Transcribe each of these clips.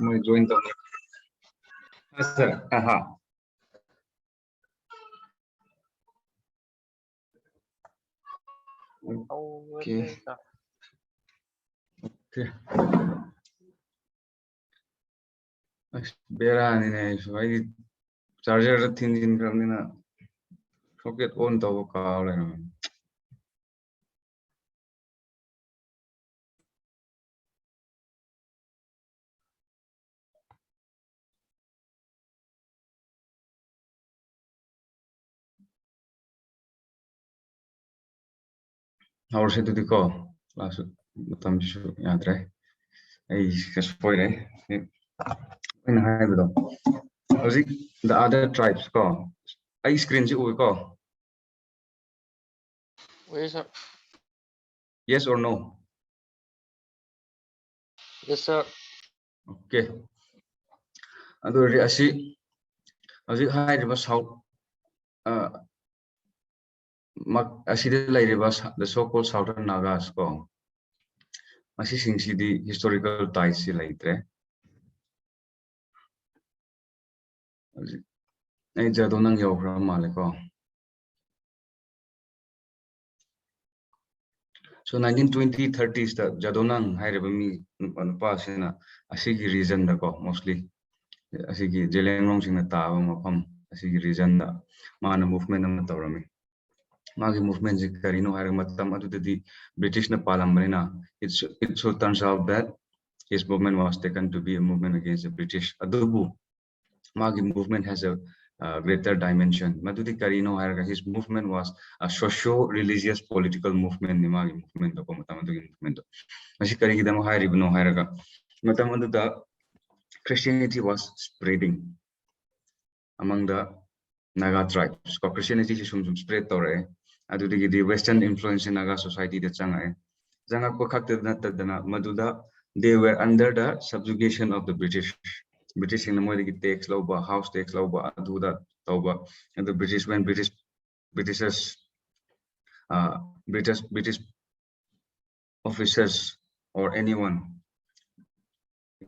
मैं join तो sir हाँ okay okay बेरा नहीं भाई चार्जर तीन दिन करने ना सॉकेट ऑन तो वो काल है ना और से तो दिखो लास्ट मतलब शो याद रहे ऐ कैसे पोई रहे इन हाई बताओ अजी the other tribes को ऐ screen से उई को yes or no yes sir okay अदो असी अजी high river south the so-called Southern Nagas ko masisingsi di historical ties si laitre ay jadonang yawra male ko so 1920-30s ta jadonang haireba mi pa sina asigi region da ko mostly asigi jelengrong sing na tawa mapam asigi region da mana movement na tawrami magi movement ji karino hair matam adudadi British na palamrina it so turns out that his movement was taken to be a movement against the British adubu magi movement has a greater dimension madudi karino hair his movement was a socio-religious political movement ni magi movement ko matam adudi movement asi kari gidam hair ibno hair ga matam aduda Christianity was spreading among the Naga tribes ko Christianity is spread tore adudigi the western influence in Naga society the janga ko khakte na maduda they were under the subjugation of the British in the moidi tax lauba house tax lauba aduda tauba and the British when Britishers British officers or anyone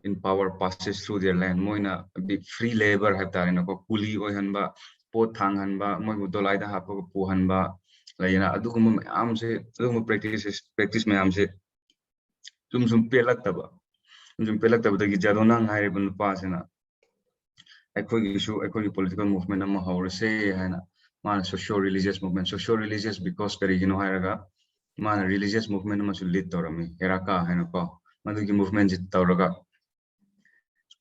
in power passes through their land moina be free labor have tare na ko kuli oi hanba pot thang hanba moi dolai da hapo pu hanba laina adugum am se adugum practice me am se zum pelak taba dagi jadonang haire bun pa sena ekoi issue ekoi political movement am haure se haina man social religious because kari gino hairaga man religious movement am su lead torami heraka haina ko madugi movement jit tawraga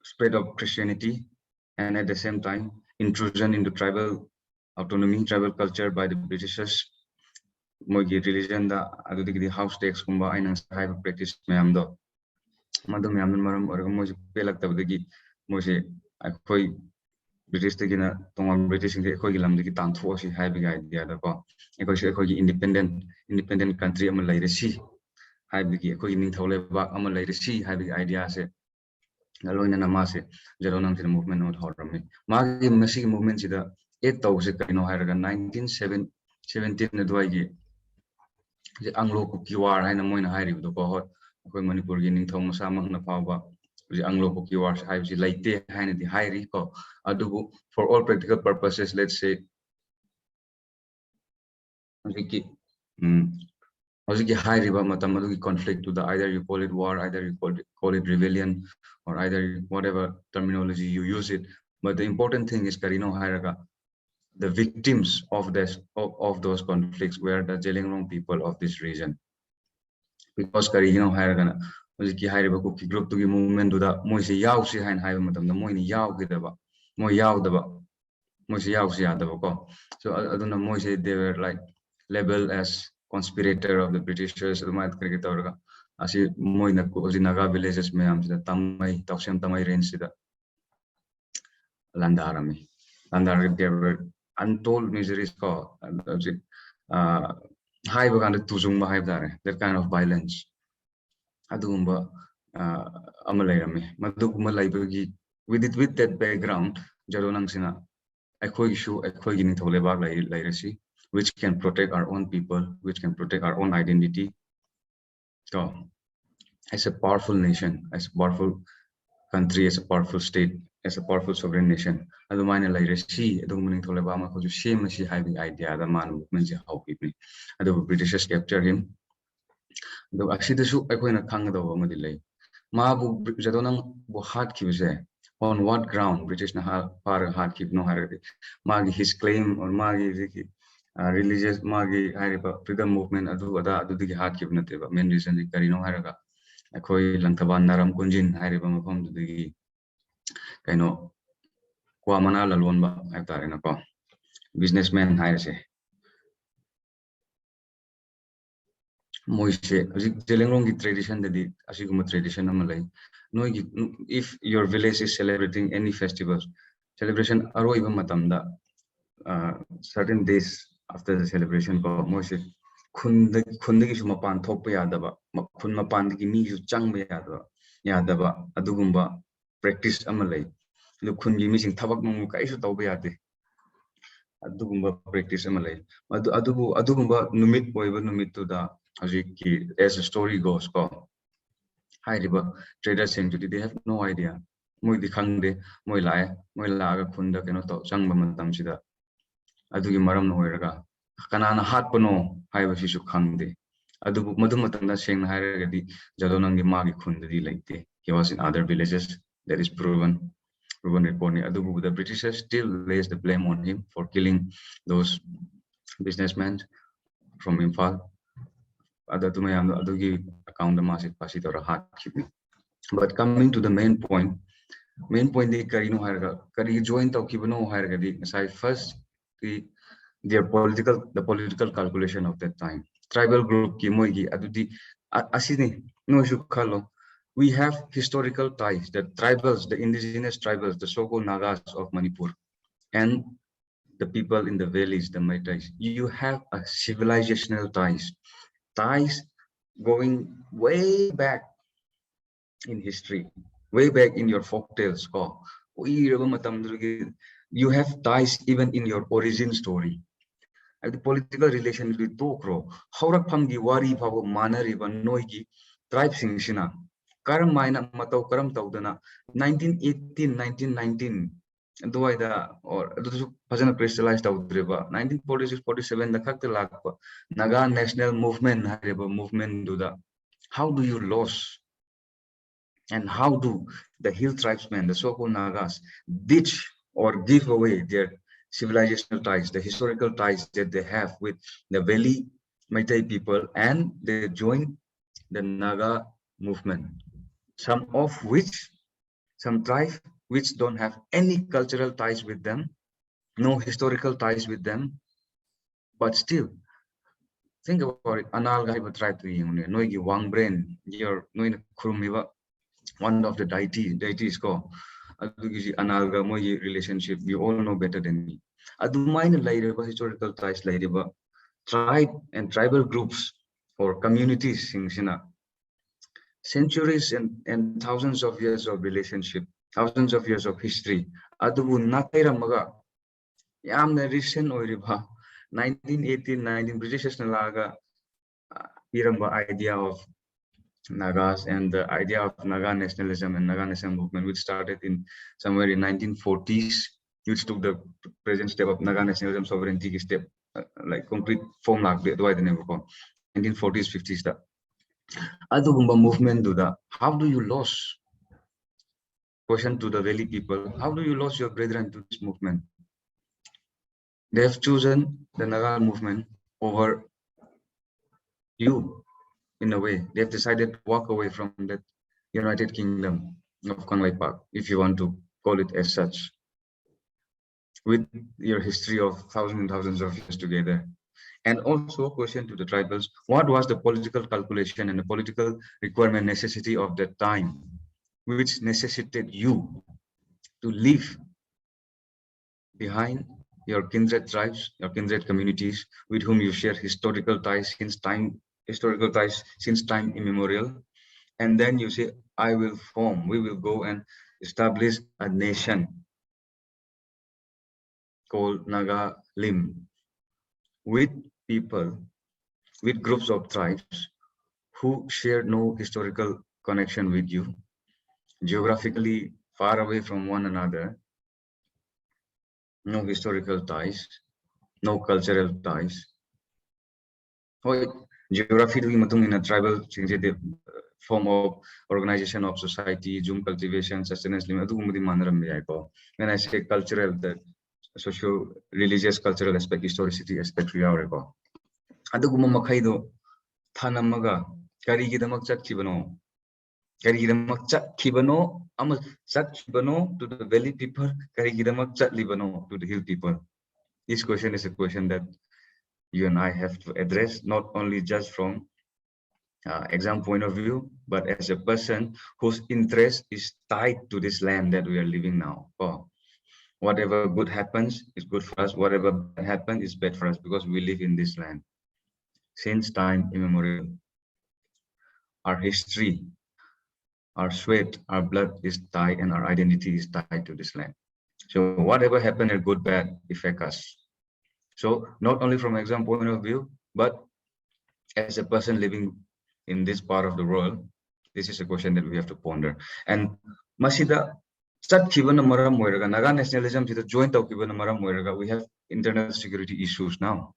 spread of Christianity and at the same time intrusion into tribal autonomy, tribal culture by the Britishers. Mogi religion da adudigi the house tax kumba aina high practice mayam do madu mayam maram or moji pelak tabdagi moji akoi British tagi na tonga British ngi akoi gilam digi tan tho si high big idea da ko akoi independent country am lai resi high big akoi ning thole ba am lai resi high big idea se aloina namase jalonang the movement not horami magi masi movement sida et tawse kaino hairaga 1917 adwai gi anglo kuki war haina moina hairi do ko hot akoi manipur gi ning thong sa mak na pawa ji anglo kuki war hai ji laite haina di hairi ko adubu for all practical purposes let's say ki How's high river matamadugi conflict to the either you call it war, either you call it rebellion, or either whatever terminology you use it. But the important thing is Karino Hairaga, the victims of those conflicts were the Jelingrong people of this region. Because Karino Hairaga, How's high river cookie group to movement to the Moisi Yao si hain high matam the Moini Yao Gidaba, Mo Yao daba, Moisi Yao si Adabako. So I don't know Moisi they were like labeled as conspirator of the Britishers. Asi moina ko Naga villages me am sida tamai tawsem tamai range sida landarami there were untold miseries ko high baganda tuzung ma dare that kind of violence adumba amalayami maduguma laibagi with that background jalonang sina ekoi issue ekoi gini thole bag lairasi which can protect our own people, which can protect our own identity. So, as a powerful nation, as a powerful country as a powerful state, as a powerful sovereign nation. Adu maina laire si adu muning thole ba ma ko same si having idea da man movement si how people. Adu Britishers capture him. Adu asida su akoina khang da ba madi lai. Ma bu jadonang bu hard ki bise on what ground British na par hard ki no harade. Magi his claim or magi religious magi hariba freedom movement adu ada adu digi hard ki bnate ba main reason di kari no haraga. Akoi langtaban naram kunjin hariba mafam digi kaino kwa mana lalon ba haitare na ko businessman hairase moise jelengrong ki tradition dedi asiguma tradition amalai no if your village is celebrating any festivals celebration aroiba matamda certain days after the celebration ko moise khundagi su mapan thokpa yadaba khun mapan gi mi su changba yadaba adugumba practice amalai lu khun gi mi sing thabak mu kai su tawba yade adugumba practice amalai adugumba numit boiba numit to da ki as the story goes ko hairiba traders sing they have no idea moi di khangde moi la ga khunda keno to changba matam sida adugi maram no hoiraga kanana hat pano haiba sisu khangde adubu madum matanda seng hairaga di jadonangi magi khundadi laite he was in other villages that is proven report adubu the Britishers still lays the blame on him for killing those businessmen from Imphal adatu mayam adugi account the masit pasitora hat kidney. But coming to the main point the karino harga kari join to kibano harga di sai first the political calculation of that time tribal group ki moigi adudi asini no shu khalo we have historical ties the tribals the indigenous tribals the so-called Nagas of Manipur and the people in the valleys the Meiteis you have a civilizational ties going way back in history, way back in your folk tales. You have ties even in your origin story. The political relation with Tokro, Haurak Pamgi Wari Pavo Manariba Noigi, tribe Singshina, Karam Mina Matau Karam Taudana, 1918, 1919. Do I the or Pazana crystallized out river 1946-47 the Kakta Naga National Movement movement do the how do you lose and how do the hill tribesmen, the so-called Nagas, ditch or give away their civilizational ties, the historical ties that they have with the Valley Meitei people, and they join the Naga movement, some tribes which don't have any cultural ties with them, no historical ties with them, but still, think about it, Anal Gaiba tribe to you, Noigi Wang Brain, your Noina Kurumiva, one of the deities ko adugisi analga moi relationship you all know better than me adumaina laireba historical ties laireba tribe and tribal groups or communities singsina centuries and thousands of years of relationship thousands of years of history adubu nakairamaga yamna recent oiriba 1918 19 British laga iramba idea of Nagas and the idea of Naga nationalism and Naga national movement, which started in somewhere in 1940s, which took the present step of Naga nationalism sovereignty step, like complete form like the name of 1940s, 50s. The Adugumba movement do that. How do you lose? Question to the Valley people: how do you lose your brethren to this movement? They have chosen the Naga movement over you. In a way, they have decided to walk away from that United Kingdom of Konglai Park, if you want to call it as such, with your history of thousands and thousands of years together. And also a question to the tribals, what was the political calculation and the political requirement necessity of that time, which necessitated you to leave behind your kindred tribes, your kindred communities with whom you share historical ties since time immemorial, and then you say we will go and establish a nation called Naga Lim with people, with groups of tribes who share no historical connection with you. geographically far away from one another, no historical ties, no cultural ties. Hoi, geography in a tribal the form of organization of society, Zoom cultivation, sustenance limit. When I say cultural, the socio religious cultural aspect, historicity aspect, we are go. Aduguma Makaido, Tanamaga, Karigidamak Chakibano, Karigidamak Chakibano, Amas Chakibano to the valley people, Karigidamak Chatlibano to the hill people. This question is a question that you and I have to address, not only just from exam point of view, but as a person whose interest is tied to this land that we are living now. Oh, whatever good happens is good for us. Whatever bad happens is bad for us because we live in this land since time immemorial. Our history, our sweat, our blood is tied, and our identity is tied to this land. So whatever happened, good, bad, affect us. So not only from exam point of view, but as a person living in this part of the world, this is a question that we have to ponder. And Masida Naga nationalism to the joint we have internal security issues now.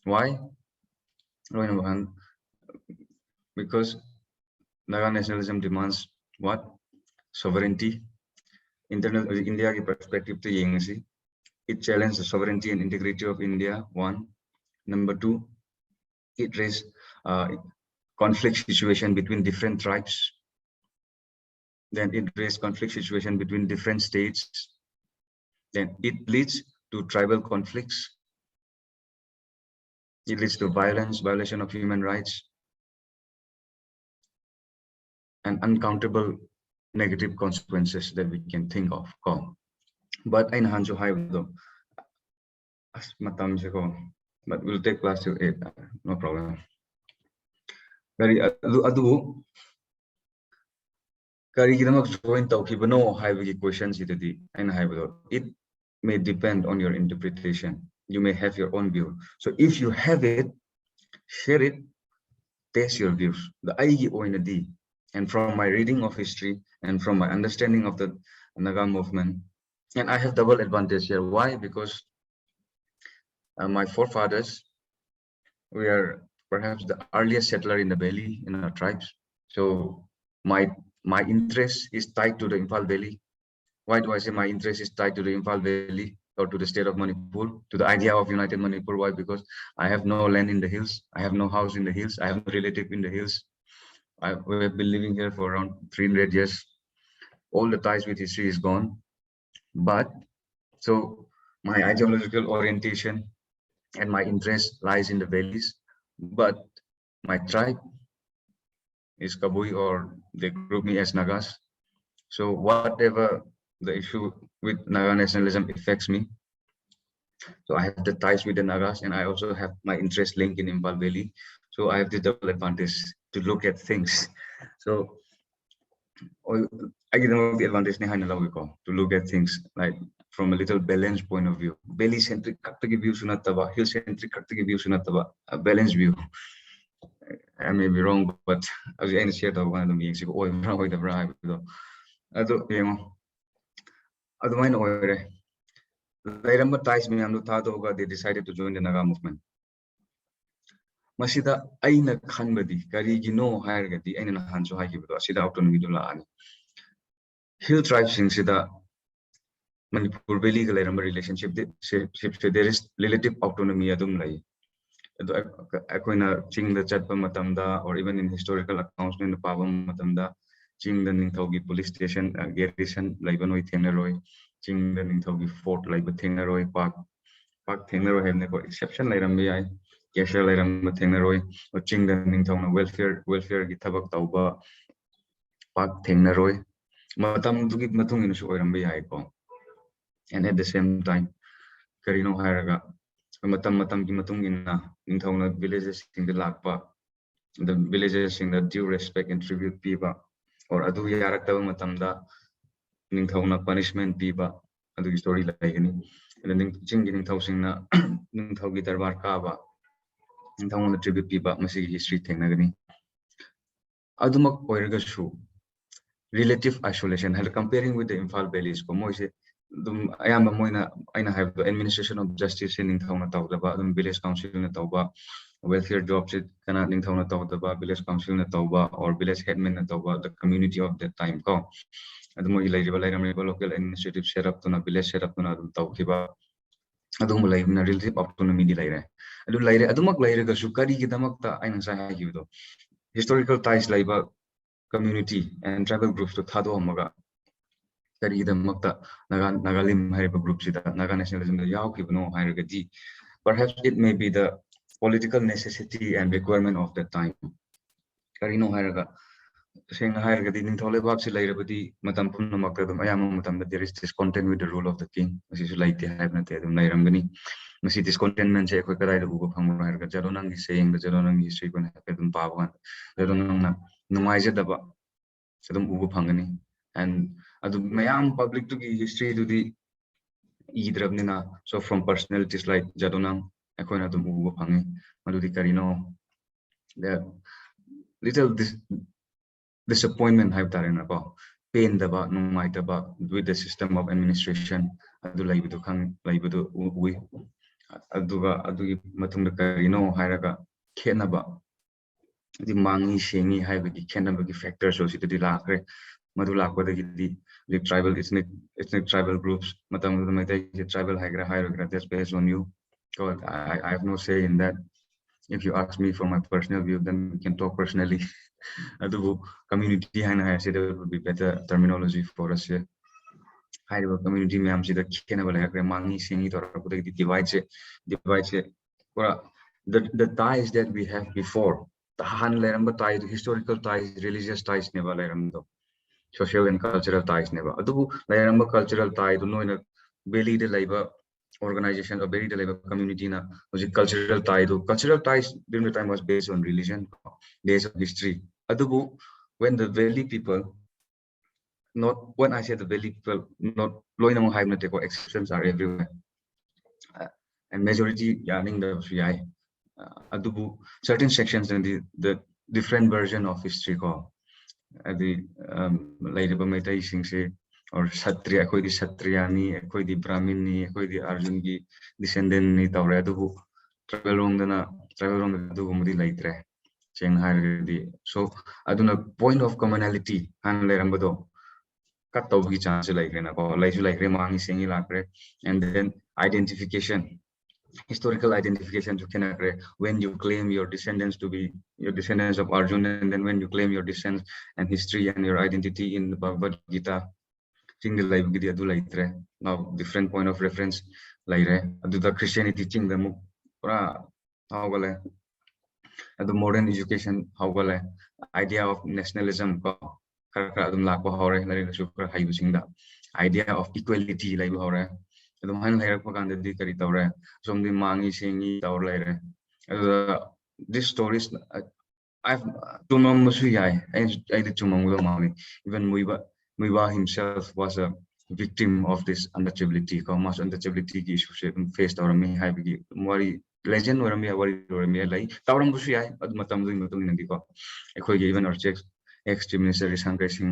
Why? Because Naga nationalism demands what? Sovereignty. Internal India perspective to Yengsi. It challenged the sovereignty and integrity of India, one. Number two, it raised conflict situation between different tribes. Then it raised conflict situation between different states. Then it leads to tribal conflicts. It leads to violence, violation of human rights, and uncountable negative consequences that we can think of. But in Hanjo Haido, but we'll take class till 8, no problem. Very adu join questions it may depend on your interpretation. You may have your own view. So if you have it, share it, test your views. The IE and from my reading of history and from my understanding of the Naga movement, and I have double advantage here. Why? Because my forefathers were perhaps the earliest settler in the valley in our tribes. So my interest is tied to the Imphal Valley. Why do I say my interest is tied to the Imphal Valley or to the state of Manipur, to the idea of United Manipur? Why? Because I have no land in the hills. I have no house in the hills. I have no relative in the hills. We have been living here for around 300 years. All the ties with history is gone. But so my ideological orientation and my interest lies in the valleys. But my tribe is Kabui, or they group me as Nagas. So whatever the issue with Naga nationalism affects me. So I have the ties with the Nagas, and I also have my interest link in Imphal Valley. So I have the double advantage to look at things. So I get the advantage to look at things like from a little balanced point of view. Valley centric view sunataba, hill centric view sunataba, a balanced view. I may be wrong, but as I shared one of the meetings, they decided to join the Naga movement. Masida aina khanbadi karigino hairgadi aina hanso haikibdo asida autonomy do laani. Hill tribes in Sida Manipur Valley relationship there is relative autonomy adum lai. Ching the Chatpa Matamda, or even in historical accounts in the Pavam Matamda, Ching the Ningthogi police station, garrison, Libanoi Teneroi, Ching the Ningthogi fort, like Teneroi Park Teneroi have no exception, like Rambi, Kesha like Teneroi, or Ching the Ningthong welfare Gitabak Tauba, Park Teneroi, Matam to give Matung in Rambi. And at the same time, Karino Haraga. Matam in villages in the Lakpa, the villages in the due respect and tribute piba, or Adu Yaratava Matamda, Ningtona punishment piba, Adu story like any, and then Chingin Tausina, Ningtogi Darbar Kaba, Ningtona tribute piba, Masi history Tenagani. Adumak Oirgashu, relative isolation had comparing with the Imphal Valleys ko mo ise dum ayamba moina aina have the administration of justice in thawna tawdaba dum village council na tawba welfare jobs it kana ning thawna tawdaba village council na tawba or village headman na tawba the community of that time ko adum mo ilaiba lairam local administrative setup to na village setup to na dum tawkiba adum laibna relative autonomy di laire adu laire adumak laire ga su kari gi damakta aina sa ha gi do historical ties laiba community and tribal groups to thado amaga kari gi damakta nagalim hariba group sida naga nationalism da yaw kibno hairagadi perhaps it may be the political necessity and requirement of that time karino hairaga seng hairagadi ning thole bab si lairabadi matam pumna makta dum ayam matam da there is discontent with the rule of the king asi su laiti haibna te dum lairamgani masi discontentment se khoi kadai da ugo phangro hairaga jadonang gi saying da jadonang gi history kon ha dum pawan jadonang na numaije daba adum ugo phangani and adu mayam public to gi history to the idrabnina so from personalities like jadonang ekhoina dum ugo phangi madudi karino the little disappointment have tarena ko pain daba numai daba with the system of administration adu laibidu khang laibidu we aduga adugi matungda karino hairaga khenaba di mangi sengi haibagi khenabagi factors so sitadi lakre madu lakwadagi the tribal ethnic tribal groups matam mai tribal haigra haigra that's based on you god I have no say in that if you ask me for my personal view then we can talk personally adubu community haina hai said there would be better terminology for us here haiba community me am sida khenaba lakre mangi sengi torapudagi divide se pura the ties that we have before the han leramba ties historical ties religious ties neba leramdo social and cultural ties neba adubu leramba cultural tie do noina belly de labor organization or belly de labor community na was cultural tie do cultural ties during the time was based on religion based on history adubu when the valley people not when I say the valley people not loina mo hype na te ko exceptions are everywhere and majority yaning the CI adubu certain sections in the different version of history ko the lairiba maitai singse or kshatriya koi di kshatriya ni koi di brahmin ni koi di arjun gi descendant ni tawre adubu tribal rong da adubu mudi laitre cheng har di so aduna point of commonality han leirambado cut tawgi chance laikre na ko laisu laikre mangi sengi lakre and then identification historical identification to Kenakre when you claim your descendants to be your descendants of Arjun and then when you claim your descent and history and your identity in the Bhagavad Gita ching the life gidi adu laitre now different point of reference laire adu the Christianity ching the pura how gale adu modern education how gale idea of nationalism ko kara adum lakwa hore lari su kara haibu singda idea of equality laibu hore adum han lairappa kanda di kari tawre somdi mangi sengi tawr laire this stories I've tumam musu yai I did tumam do mami even muiba himself was a victim of this untouchability commerce untouchability ki issue se faced or me hai bigi mari legend or me wari or me lai tawram musu yai ad matam du matung nandi ko ekhoi ge even or checks extremist risangre sing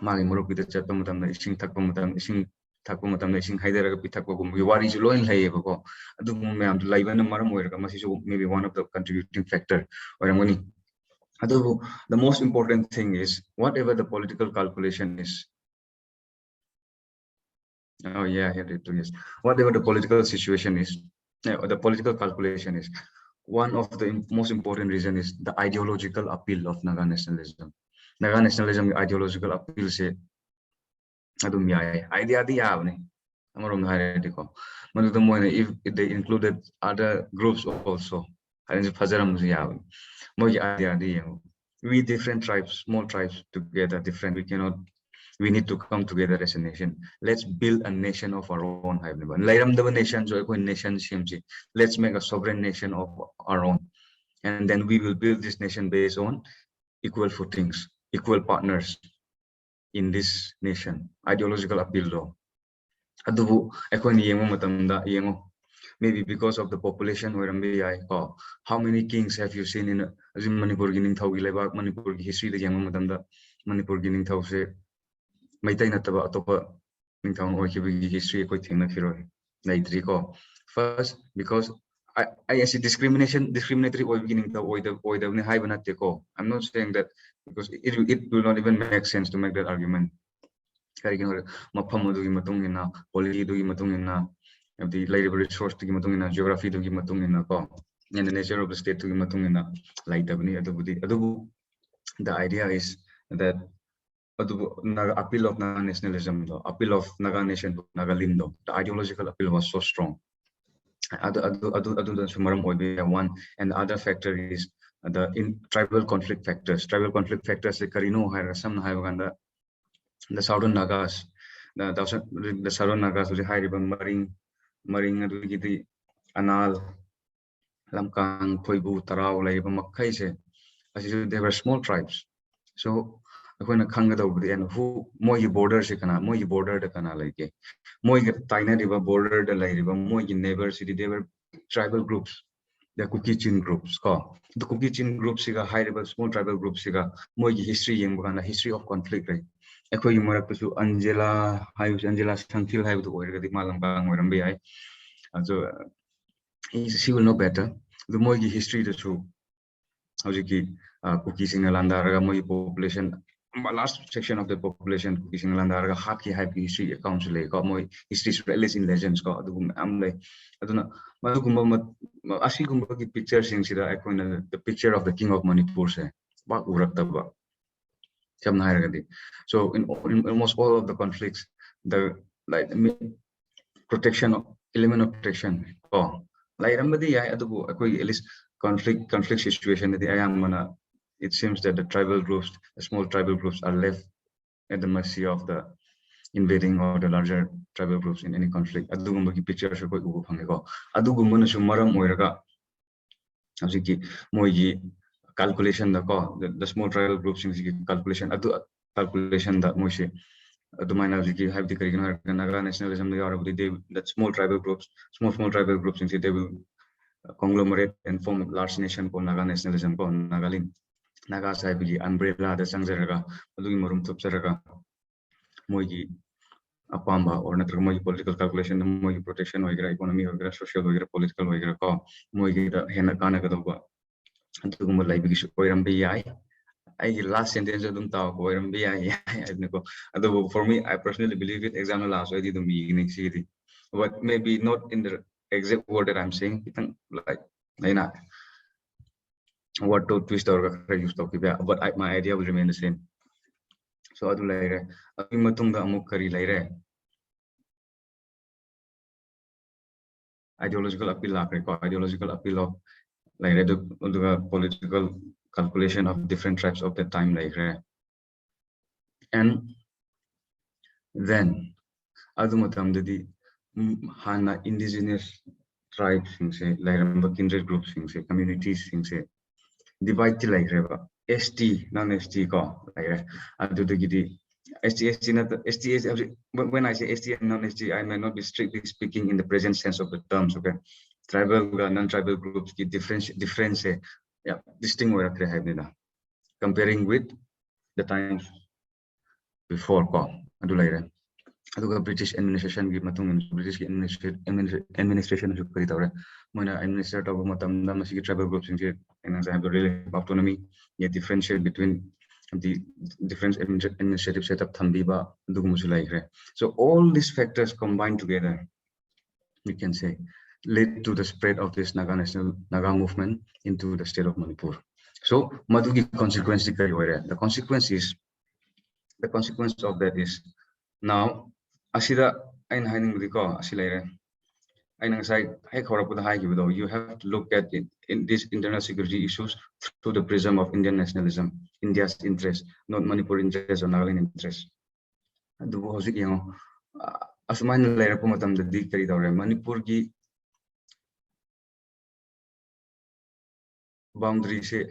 mali muruk bida chatpa matam na ising thakpa matam ising thakpa matam na ising haidaraga pithakpa gum wari ju loin laiba ko adu me am laiba na maram oiraga masi so maybe one of the contributing factor oramani adu the most important thing is whatever the political calculation is oh yeah here it is whatever the political situation is the political calculation is one of the most important reason is the ideological appeal of Naga nationalism ideological appeal se adum yai idea di yavne amarom haire ko manu the moine if they included other groups also and fajaram yavne mo idea di we different tribes small tribes together different we need to come together as a nation let's build a nation of our own lairam the nation so ko nation simchi let's make a sovereign nation of our own and then we will build this nation based on equal footings equal partners in this nation ideological appeal do adubu ekon yengo matamda yengo maybe because of the population where I how many kings have you seen in Manipur ning thawgi lebak Manipur history the yengo matamda Manipur gi ningthau se maitai nataba atopa ningthau oikibigi history koi thingna khiroi naitri ko. First, because I see discriminatory beginning the I'm not saying that because it will not even make sense to make that argument. The labor resource geography and the nature of the state the idea is that appeal of Naga nationalism, the appeal of Naga nation, Nagalim, the ideological appeal was so strong. One, and the other factor is the tribal conflict factors. Tribal conflict factors like Karino, the southern Nagas, the southern Nagas, which high river Maring, Anal, Lamkang, Poibu, Tarao, Laiba Makaise. They were small tribes. So when a Kangada and who Moy borders, Moy border the canal like Moy Taina River border the River, Moy neighbor city, they were tribal groups. The Kukichin groups. The Kukichin groups, high level, small tribal groups, Moy history, history of conflict. Echo Marakusu, Angela, Angela Santil, have the order the Malambang or MBI. And so she will know better. The Moy history, the true. Cookies in Landaraga Moy population. Last section of the population, cookies in Landaraga, Haki history accounts like Moy history relics in legends. I'm like, I don't know. Ashigumba picture since the picture of the king of Manipur. So in almost all of the conflicts, the protection, element of protection. Like at least conflict situation it seems that the tribal groups, the small tribal groups are left at the mercy of the invading or the larger tribal groups in any conflict. Adugumba picture should go Pangego. Adugumuna Sumaram Moiraga Moigi calculation the small tribal groups in calculation calculation that Moshi. The miners have the Naga nationalism, that small tribal groups, small tribal groups, they will conglomerate and form a large nation called Naga nationalism, called Nagalin. Naga Saibigi, umbrella, the Sangzaraga, Murum Tupsaraga, Moigi, Apamba, or Natramoy political calculation, the Moy protection, or economy, or social, or political, or Moigi, the Henakanagadova, and to Gumba Laibigi, Koyambi. I last sentence of them talk or for me, I personally believe it. Example last I did the beginning city, but maybe not in the exact word that I'm saying. Like what to twist or use talk about, but my idea will remain the same. So I do later. Matung the Amukari later. Ideological appeal, ideological appeal of like the political calculation of different tribes of the time, like and then the Hana indigenous tribes, like kindred groups, communities, divide like ST, non-ST, like ST, when I say ST and non-ST, I may not be strictly speaking in the present sense of the terms, okay? Tribal, non-tribal groups, difference, yeah, distinct comparing with the times before, British administration British administration administrator of tribal groups and have the autonomy, yet differentiate between the different administrative setup so all these factors combined together, we can say, led to the spread of this Naga movement into the state of Manipur. So Madugi consequence the consequence of that is now asida ain hiding ko asilere ain sai you have to look at it in these internal security issues through the prism of Indian nationalism, India's interest, not Manipur interest or Nagaland interest. Asuman layer po matam the dik kari Manipur ki boundary se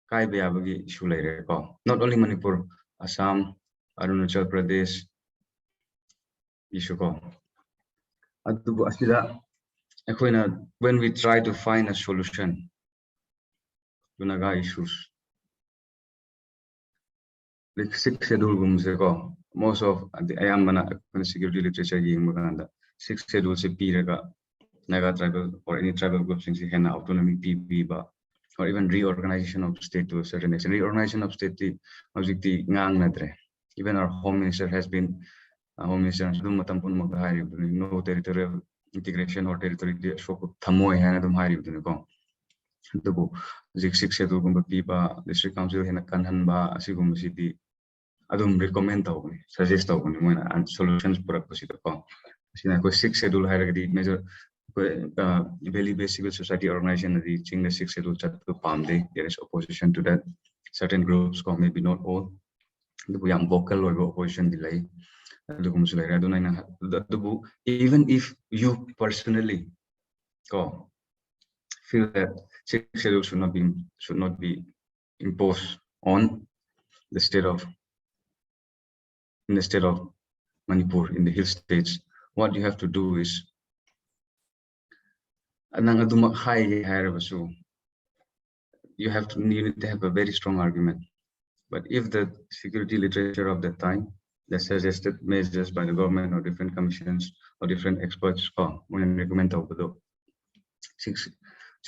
kai bayabagi issue not only Manipur, Assam, Arunachal Pradesh issue ko. When we try to find a solution to Naga issues, like six schedule ko most of the ayambana security literature yeng maganda six schedule se piraga naga tribal or any tribal groups in hena autonomy ba or even reorganization of state to a certain extent. Reorganization of state the ngang nadre. Even our home minister has been home minister no territorial integration or territory so thamoy hana dum hari ko dubu six schedule gumba piba district council hena kanhan ba asigum city adum recommend tawni suggest tawni moina and solutions purak pasita ko sina ko six schedule hairagadi major Valley based civil society organization reaching the six schedule chat to palmday there is opposition to that certain groups ko maybe not all the young vocal or opposition delay even if you personally go feel that six schedule should not be imposed on the state of in the state of Manipur in the hill states. What you have to do is you need to have a very strong argument. But if the security literature of that time, the suggested measures by the government or different commissions or different experts, recommend six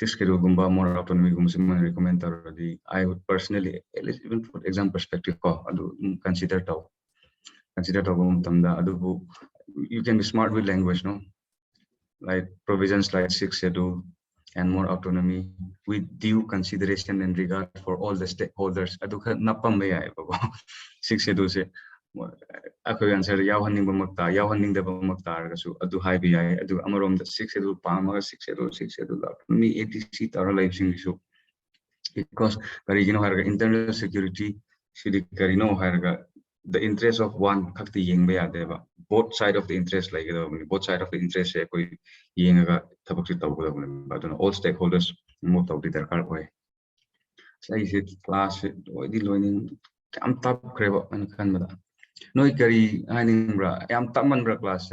schedule gumba more autonomy recommend already. I would personally, even for exam perspective, consider you can be smart with language, no? Like provisions like six schedule and more autonomy with due consideration and regard for all the stakeholders. Six schedule se ako answer yawhaning bamakta adu high bi adu amarom the six schedule pama six schedule autonomy etc tara life sing because internal security the interest of one both side of the interest both side of the interest all stakeholders move out the car way class I'm top no carry I'm class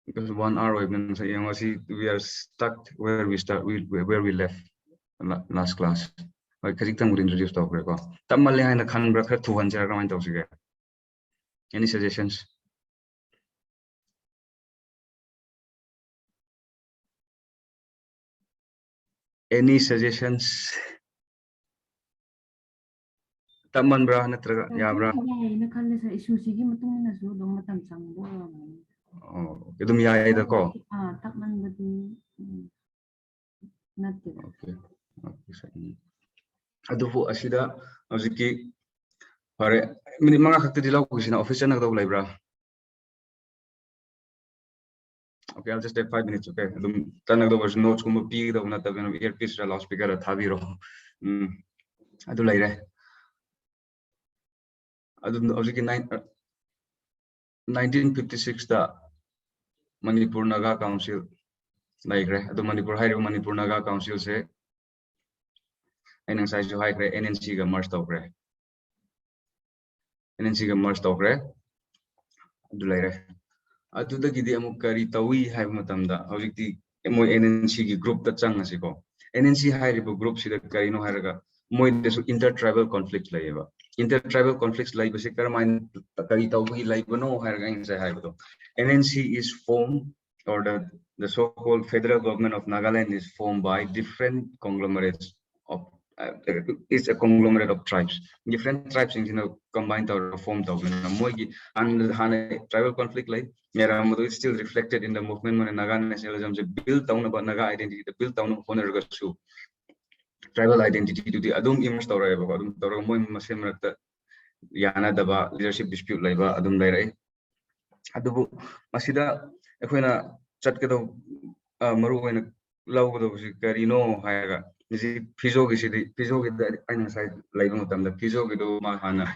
because 1 hour we are stuck where we left last class. Like would introduce any suggestions? Any suggestions? Taman bra natraga yabra. Oh, idum yaay da ko. Okay. Adufu asida hojiki pare minute mga khakti dilaw ko sina office na daw libra. Okay, I'll just take 5 minutes. Okay, tanag daw was notes kung mapi daw na tabi ng earpiece ra loudspeaker at habiro. Adu laire. Adu hojiki 1956 da Manipur Naga Council laikre. Adu Manipur High Manipur Naga Council se size high NNC ga merge tawkre. NNC ga merge tawkre. Adu laire. Adu da gidi amuk kari tawi hai matamda. Hojiki mo NNC gi group ta chang asiko. NNC high group sida kari no haraga. Mo desu inter-tribal conflicts laiba. Inter-tribal conflicts laiba se karamain kari tawi laiba no haraga insai hai bato. NNC is formed, or the so-called federal government of Nagaland is formed by different conglomerates of it's a conglomerate of tribes. Different tribes in combined or formed and tribal conflict like is still reflected in the movement when Naga nationalism built down about Naga identity, the built down of tribal identity to the Adum image Yana Daba leadership dispute labor Adum Dairai. Adubu Masida Equina Chatkedo Maru and Logo Carino Haga. Is it Pizo is it Pizo with the side Lagotam, the Pizo Gido Mahana,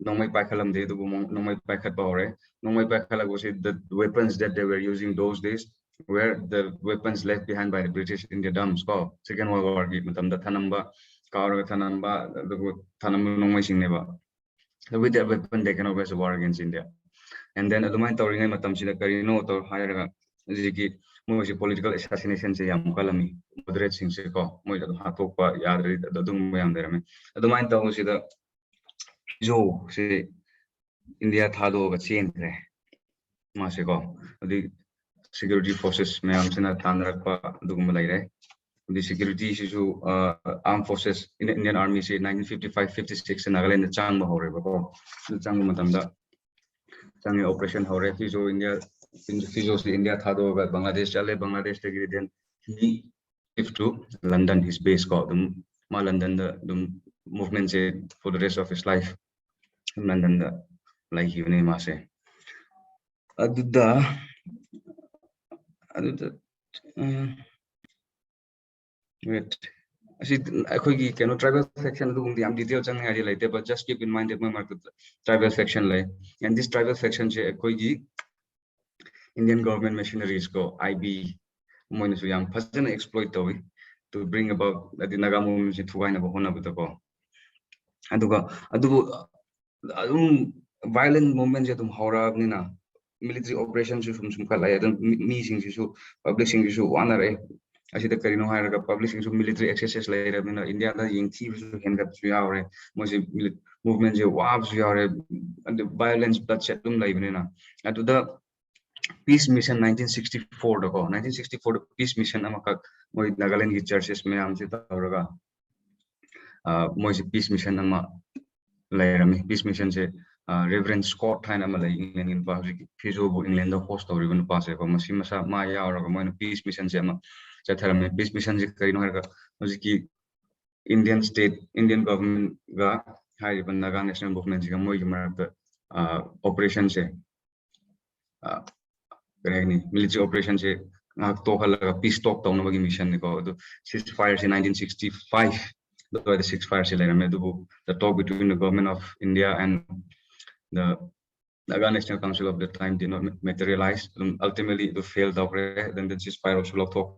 no my Pakalam de no my Pakatore, no my Pakala was it the weapons that they were using those days were the weapons left behind by the British in the dumps. Second World War, the Tanamba, Kara Tanamba, the Tanam no my never. With their weapon, they can always war against India. And then Aduman Tauring Matam Sida Karino or higher Ziki Moshi political assassination say Yamukalami, moderate Sinseko, Moja Hatopa, Yadri, the Dumbayam there. Aduman Tausida Fijo se India thado ga chen kre ma se ko adi security forces mayam sina tanrak pa dugum lai re the security issue armed forces in Indian army say 1955-56 in Nagaland chang ma hore ba ko chang matam da chang operation hore Fijo India Fijo se India thado ga Bangladesh chale Bangladesh te then he if to London his base ko dum ma London the dum movement say for the rest of his life London the like you name ase aduda aduda wait see akhoi ki tribal section du am detail chang hai like but just keep in mind that my market tribal section like and this tribal section che akhoi ki Indian government machineries go IB moina su yang fazana exploit tawi to bring about the naga movement se thugai na ba hona ba ko aduga adubu violent movement je tum hora ni na military operations su sum kala ya mi sing su public sing su wana re asida karino haira public sing su military excesses lai ra na India da ying thi su henga su ya re mo se movement je wa su ya re and the violence bloodshed tum lai na atu the peace mission 1964 da ko 1964 peace mission amaka moi Nagaland ki churches me am se tawraga moi se peace mission ama lairami peace mission se Reverend Scott haina ma lai England in pa Fijo bu England da host tawribun pa se ko masi masa ma ya ora ko moi peace mission se ama chatharami peace mission se karino harga ki Indian state Indian government ga hariban Naga national movement ga moi ma operation se military operation se ngak to hala peace talk taw na bagi mission ni ko do ceasefire in 1965 the ceasefire se lairame do the talk between the government of India and the Naga National Council of the time did not materialize. Ultimately, it failed. Then the ceasefire also locked off.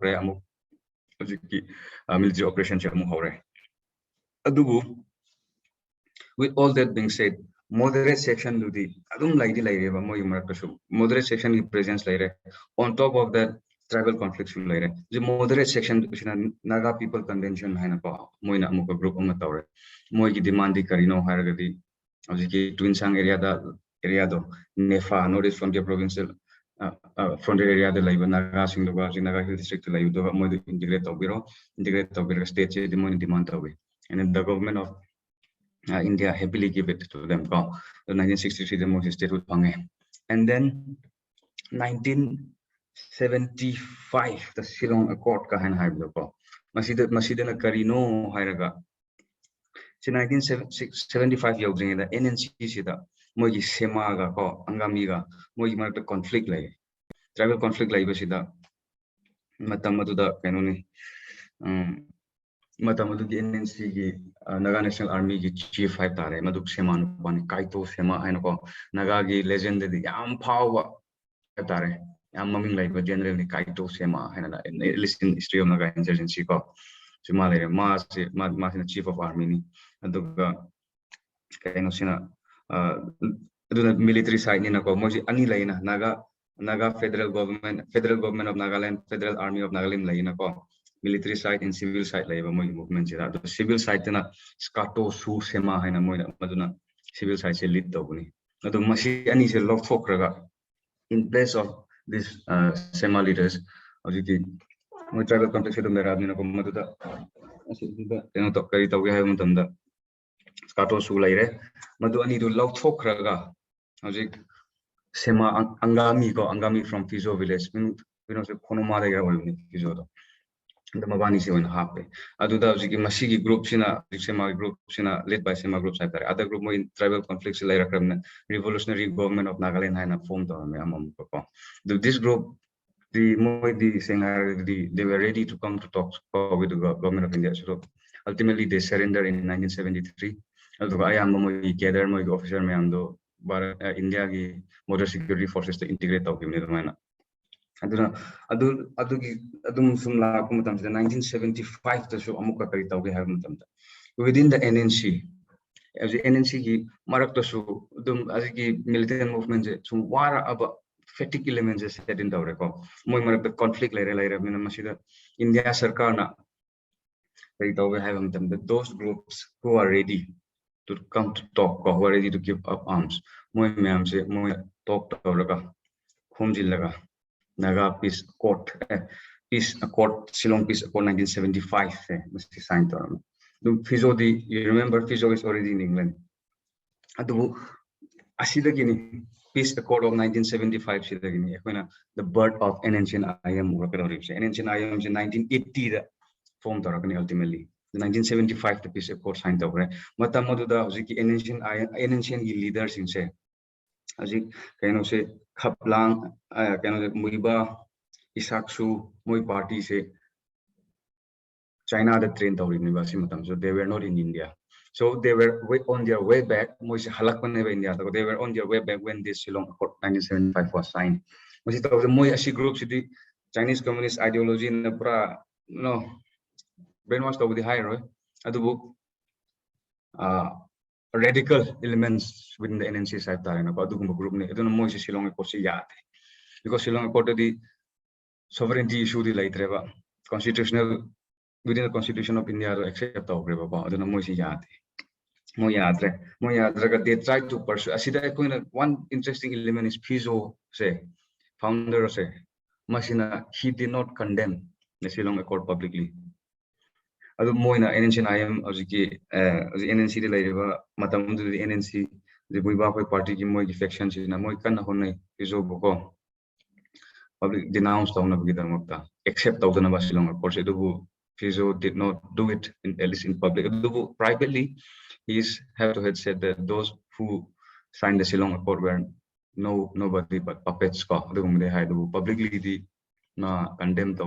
Military operation with all that being said, moderate section do the moderate section presence later. On top of that, tribal conflicts later. The moderate section Naga People Convention Hanapa, Moina Muka group on the tower. Moiki demand the Carino Haragadi, Twinsang area do Nefa, Northeast Frontier Provincial frontier area the Live Naga Singapore, Naga Hill District, Live, integrate Obiro state, the money demand away. And the government of India happily give it to them. The 1963 the most state would and then 1975 the Shillong Accord ka han haib ko masida na karino hairaga 1975 yaudring the NNC sida mogi sema ga ko angami ga mogi mar conflict lai tribal conflict lai basida matam da kanoni Matamudugi NNC gi Naga National Army gi chief hai tare maduk seman pan kaito sema haino ko Naga gi legend di yam power tare yam maming lai general ni kaito sema haina listen history of Naga insurgency ko simale ma sina chief of army ni aduga kaino sina aduna military side ni na ko moji ani lai na Naga federal government of Nagaland federal army of Nagaland lai na ko military side and civil side like movement the civil side na scato su sema haina moina maduna civil side se lead tawni adu masi ani se lock fokraga in place of this sema leaders ajiki mo tribal complex do mera admina ko maduda asida eno to kari tawge hay mutamda scato su laire madu ani do lock fokraga ajik sema angami from Fijo village se khonoma de ga holni Fijo do the Mabani se when happy. Aduda Ziki Masigi group sina Sema group sina led by Sema groups like that. Other group more in tribal conflicts like revolutionary government of Nagaland Haina formed on this group the more the saying they were ready to come to talk with the government of India. So ultimately they surrendered in 1973. Although I am a gather my officer me ando but India ki border security forces to integrate of the adum sumla 1975 to show amuka kari tawge have within the NNC as the NNC ki marak to show as ki militant movement sum wara aba fatigue elements set in tawre ko moi marak the conflict laira mina masida India sarkar na kari tawge have those groups who are ready to come to talk who are ready to give up arms moi ma'am se moi talk tawraga khomjillaga naga peace accord peace accord Shillong peace accord 1975 se must sign to fizo di you remember fizo is already in England adu asidagini peace accord of 1975 sidagini ekona the birth of NNC IM urakadoribse NNC IM is 1980 da form tarakani ultimately the 1975 the peace accord signed tawre matam aduda hojiki NNC gi leaders in se hojik kaino se khaplang kaino muiba isaksu moi party se China the train tawri university matam so they were not in India. So they were on their way back. India. They were on their way back when this Shillong Accord 1975 was signed. Moy group city Chinese communist ideology in the brainwash of the higher radical elements within the NNC side. Group Shillong Accord because Shillong Accord the sovereignty issue the later constitutional within the Constitution of India to accept they try to pursue. One interesting element is Fizo say founder say Masina he did not condemn the Shillong Accord publicly. Adu moina NNC IM NNC matam the NNC the Buiba party ki moi faction na moi kan honai Fizo boko public denounced on the except of the Shillong Accord. Fizo did not do it at least in public. Privately, he's have to have said that those who signed the Shillong Accord were nobody but puppets. They had publicly the condemned the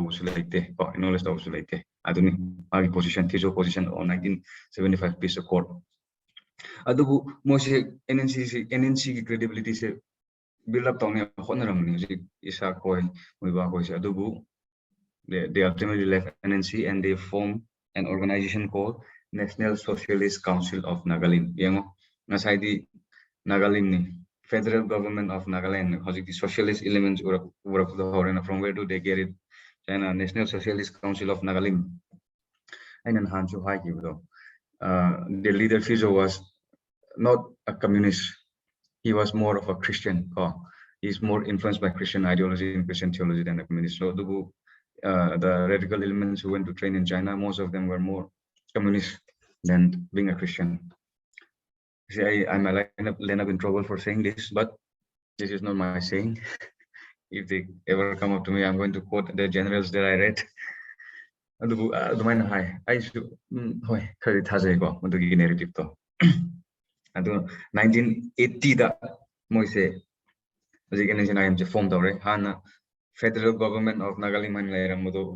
Aduni position, Fizo position on 1975 peace accord. Adubu most NNC credibility se build up on honorable Isa Koi Mubago Adubu. They ultimately left NNC and they formed an organization called National Socialist Council of Nagaland. Nasai Nagaland federal government of Nagaland. The socialist elements from where do they get it? China National Socialist Council of Nagaland. And then Hansu Haiki. The leader Fizo was not a communist. He was more of a Christian. He's more influenced by Christian ideology and Christian theology than a communist. So the radical elements who went to train in China, most of them were more communist than being a Christian. See, I might end up in trouble for saying this, but this is not my saying. If they ever come up to me, I'm going to quote the generals that I read. I should narrative to 1980 da Moise formed Hana Federal Government of Nagaland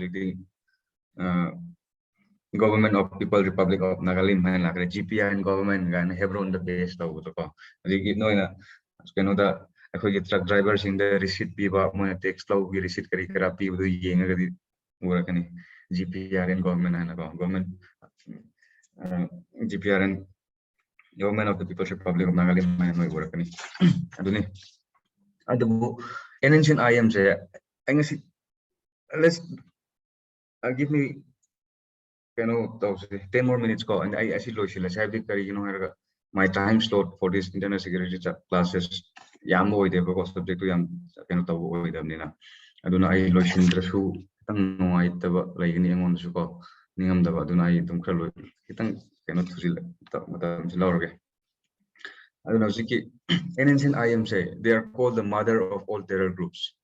Government of People Republic of Nagaland GPR and government Hebron the base truck drivers in the receipt text receipt GPR and government GPR and Government of the People's Republic of Nagaland NNC IM let's give me 10 more minutes and I see let's have my time slot for this internal security classes because subject to aduna I lotion drasu like ningam daba aduna I NNC IM say they are called the mother of all terror groups.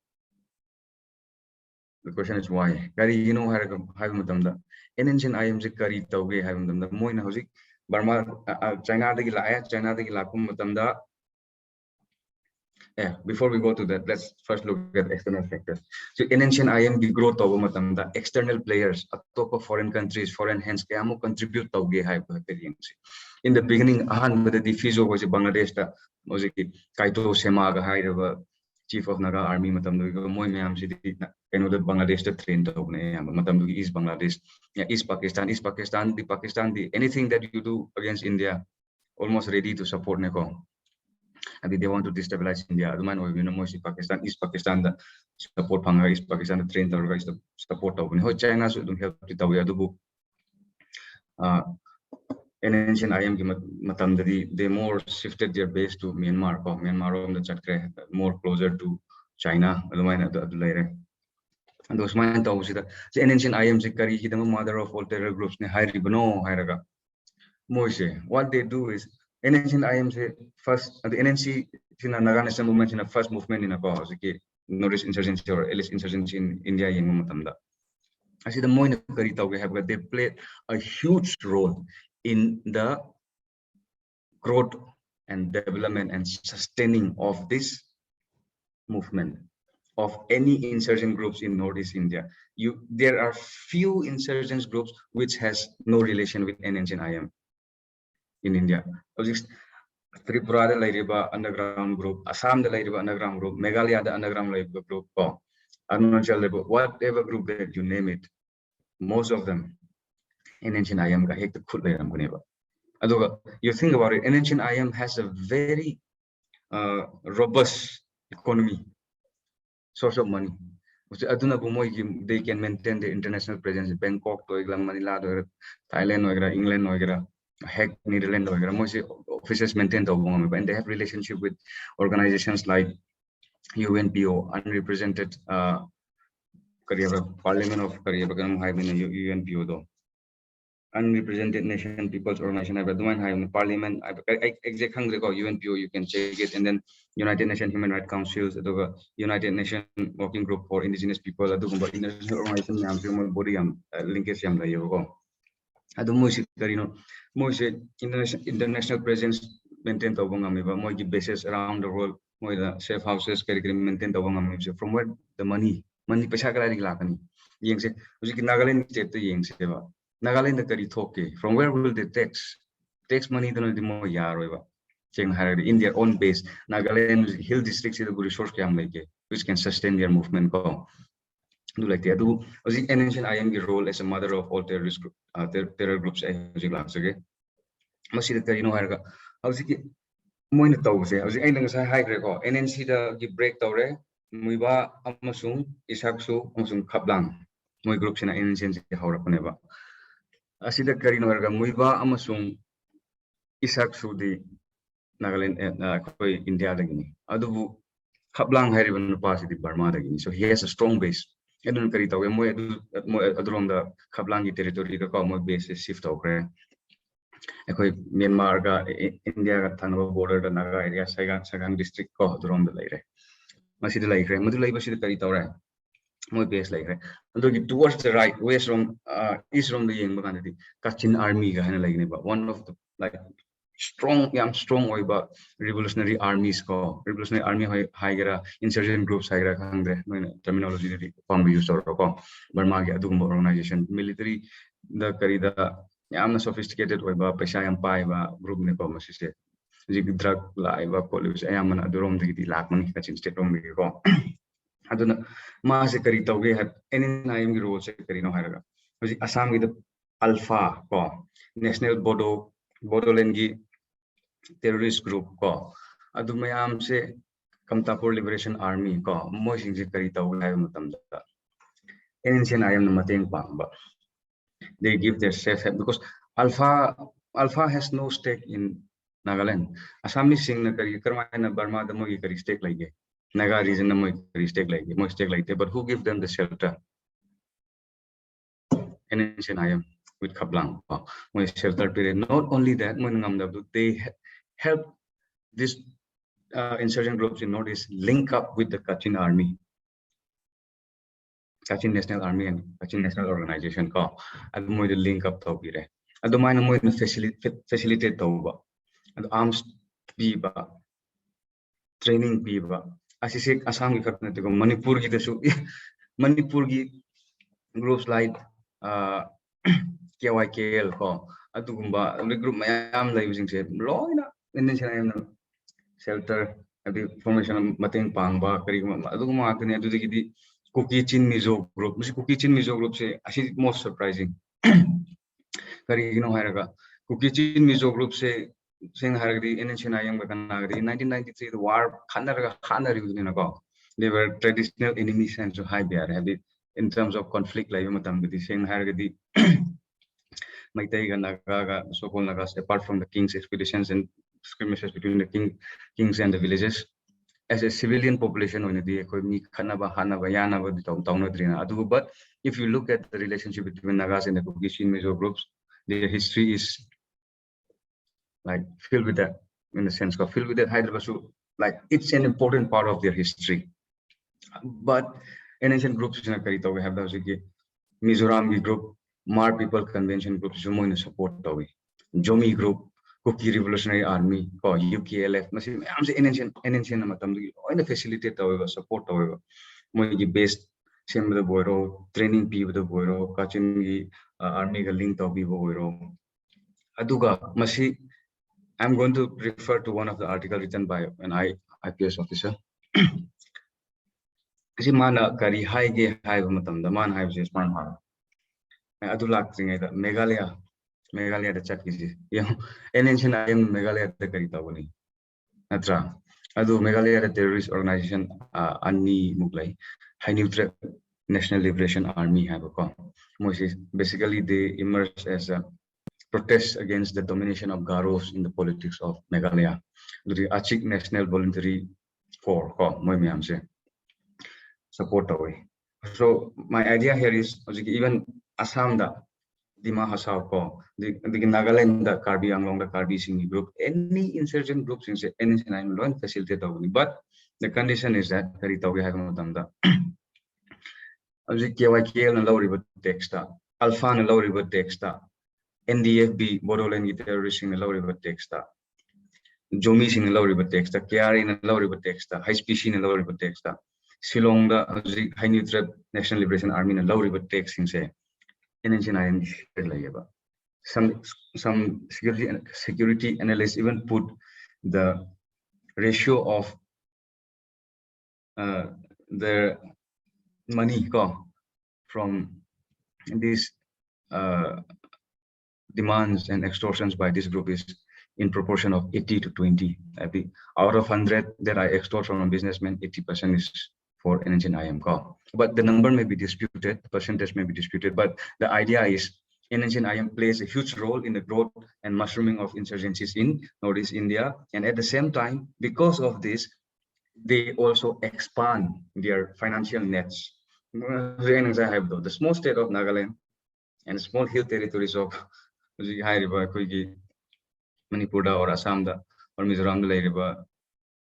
The question is why? NNC IM say kari tauge moina hozik Burma China before we go to that, let's first look at external factors. So NNC IM the growth of external players at top of foreign countries, foreign hands contribute in the beginning, the Fizo was Bangladesh, Kaito Semaga, Chief of Naga Army, Bangladesh trained East Bangladesh, East Pakistan, anything that you do against India, almost ready to support Neko. I mean, they want to destabilize India. The man Pakistan, East Pakistan, the support Panga, East Pakistan, the trained support of China, so don't help to in ancient IM ki matamdadi they more shifted their base to Myanmar ko Myanmar rom the chatkre more closer to China adumaina adu laire and those man to usida in ancient IM se kari ki the mother of all terror groups ne high ribno hairaga moise what they do is in ancient IM se first the NNC in a Naga national movement in the first movement in a cause Northeast insurgency or Ellis insurgency in India in matamda actually the more kari tawge have they played a huge role in the growth and development and sustaining of this movement of any insurgent groups in Northeast India. There are few insurgent groups which has no relation with NNC IM in India. Tripura the underground group, Assam the underground group, Meghalaya the underground group, Arunachal whatever group that you name it, most of them NNC IM ga hek khud leiram guneba. You think about it, NNC IM has a very robust economy, source of money. They can maintain the international presence in Bangkok, Manila, Thailand, England, heck, Netherlands, offices maintain the and they have relationship with organizations like UNPO, unrepresented Parliament of Korea, UNPO though. Unrepresented Nation People's Organization, Parliament, exactly UNPO, you can check it, and then United Nations Human Rights Councils, United Nations Working Group for Indigenous People, international organization, body linkage, international presence maintain the bases around the world, safe houses, maintain the from where the money paisa lakani. Nagaland state Nagaland kari thoke. From where will they tax money to the more yaroiva? In their own base, Nagaland hill districts is a resource which can sustain their movement. Do like that. Do NNC IM role as a mother of all terrorist terror groups. Okay. Masih kari no harga. Moin tawse. I nang sa high record. NNC the break tawre. Muiba amasung isaksu amasung kaplang. Moi group sina NNC haura paneba. Asida kari no harga muiba amasung isaksu di Nagaland koi India dagini. Adubu kaplang hariban pasi di Burma dagini. So he has a strong base. I don't carry away more on the Kablangi territory, the common base is shift over. Myanmar, India, Tango border, the Naga area, Sagang district, go around the later. Masjid like Mudula Bashir Karitore, more base like towards the right, west from east from the Yang Kachin army, one of the like strong oiba revolutionary armies ko revolutionary army haigera insurgent groups haigera khangre terminology form use ko Burma ge adugum organization military the karida yamna sophisticated oiba paisa yam paiba group ne ko masise jig drug laiba police ayamna adurom de lakmani kachin state rom ge ko aduna ma se kari tawge hat any naim gi role se kari no hairaga Assam gi the alpha ko national Bodoland gi terrorist group ko adu mayam se Kamtapur Liberation Army ko mo sing se kari taw ay matam da NNC ayam na mateng pang ba they give their safe because alpha has no stake in Nagaland. Assamese sing na kari karma na Burma da mo kari stake like Naga region na mo kari stake like mo stake like but who give them the shelter? NNC ayam with Kaplang mo shelter period. Not only that mo they help this insurgent groups in Northeast link up with the Kachin Army, Kachin National Army and Kachin National Organization ko. Ado mo link up to bire. Ado mo facilitate to ba. Ado arms ba, training ba. Asisi Assam ki khat na to Manipur ki desu Manipur ki groups like KYKL ko. Ado gumba group mayam la using se law na NNC shelter the formation mating pangba kari aduguma akne adugidi Kuki Chin Mizo group Kuki Chin Mizo group se actually most surprising kari hairaga Kuki Chin Mizo group se sing haragdi NNC ayam bakanagdi 1993 the war khanari they were traditional enemies and so high there in terms of conflict like matam gidi sing haragdi Maitai Naga, so-called Nagas, apart from the king's expeditions and skirmishes between the kings and the villages, as a civilian population, but if you look at the relationship between Nagas and the Kuki Mizo groups, their history is like filled with that, in the sense of filled with that Hyderabad, like it's an important part of their history. But in ancient groups, we have the Mizoram group, Mar People Convention group, Jumo support Tawi, Jomi group, Kuki Revolutionary Army, or UKLF, in ancient Matam, facilitate our support our based same the Boiro, training people the Boiro, Kachin army link Tawi Boiro. Aduga, Masi, I'm going to refer to one of the articles written by an IPS officer. Kasi mana kari hai ge hai matam da man hai je smart ha adu lak tringai da Meghalaya da chat kisi yo ancient IM Meghalaya da kari ta bani atra adu Meghalaya da terrorist organization anni muklai high neutral national liberation army have ko moisi basically they emerged as a protest against the domination of Garos in the politics of Meghalaya the Achik National Voluntary Corps ko moi miam se support away. So my idea here is even Assam da Dima Hasao ko the Nagaland da Karbi Anglong da Karbi Singhi group, any insurgent groups in anything I'm going facilitate away. But the condition is that Karitawi have Madamda. KYKL and low river texta, Alpha and low river texta, NDFB, Bodoland terrorist in the low river texta, Jomis in the low river texta, KR in the low river texta, High Species in the low river texta. Shillong the high neutral National Liberation Army and low river takes in say NNCN some security analysts even put the ratio of their money from these demands and extortions by this group is in proportion of 80 to 20. Out of 100 that I extort from a businessman, 80% is for NNCN IM call. But the number may be disputed, the percentage may be disputed, but the idea is NNCN IM plays a huge role in the growth and mushrooming of insurgencies in Northeast India. And at the same time, because of this, they also expand their financial nets. The small state of Nagaland and small hill territories of Manipur or Assam or Mizoram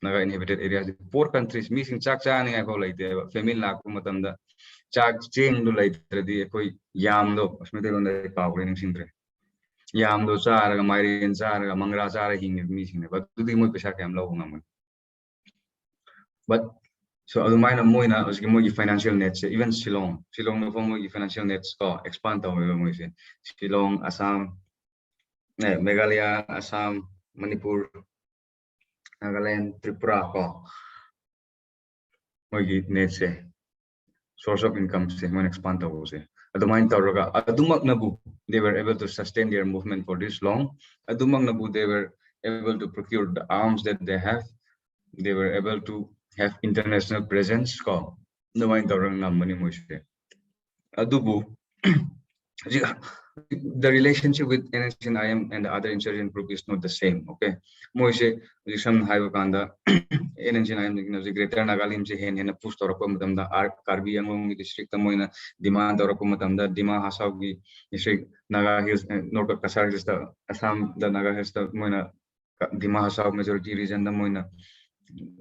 Naga inhabited areas, 4 countries, missing Chak Chani, I call it, family Lakumatanda, Chak Ching do later, the Yamdo, Smith on the power in Sindre. Yamdo Sara, Marian Sara, Mangra Sara, he is missing, but to the Mupishakam low number. But so Alumina Moina was Gimogi financial nets, even Shillong no form financial nets expand over Shillong, Assam, Meghalaya, Assam, Manipur. Nagaland, Tripura ko net source of income se man expand ho se adumain tawraga adumak nabu they were able to sustain their movement for this long adumak nabu they were able to procure the arms that they have, they were able to have international presence ko adumain tawraga ngamani mo se adubu the relationship with NNCN IM and the other insurgent group is not the same. Okay, Moise, some Haivakanda, NNCN IM, the Greater Nagalim, Hen, Push Torokomatam, the Karbi Anglong district, Moina, Dima Torokomatam, the Dima Hasaugi district, Naga Hills, North Kasar is the Assam, the Naga Hills, the Moina, Dima Hasau majority region, the Moina,